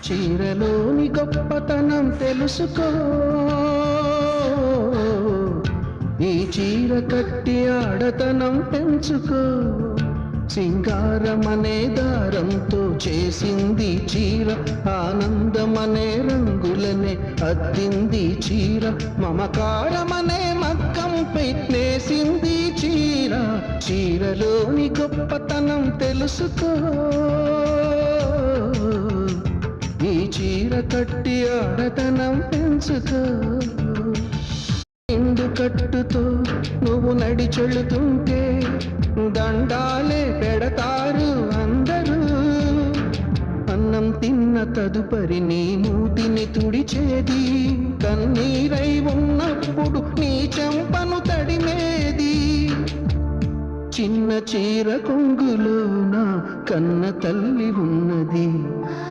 చీరలోని గొప్పతనం తెలుసుకో, ఈ చీర కట్టి ఆడతనం పెంచుకో. సింగారమనే దారంతో చేసింది చీర, ఆనందమనే రంగులనే అద్దింది చీర, మమకారమనే మగ్గంపై నేసింది చీర. చీరలోని గొప్పతనం తెలుసుకో, ఈ చీర కట్టి ఆడతనం పెంచుకో. నిండు కట్టుతో నువ్వు నడిచెళుతుంటే దండాలే పెడతారు అందరూ. అన్నం తిన్న తదుపరి నీ మూతిని తుడిచేది, కన్నీరై ఉన్నప్పుడు నీ చెంపను తడిమేది. చిన్న చీర కొంగులోన కన్న తల్లి ఉన్నది.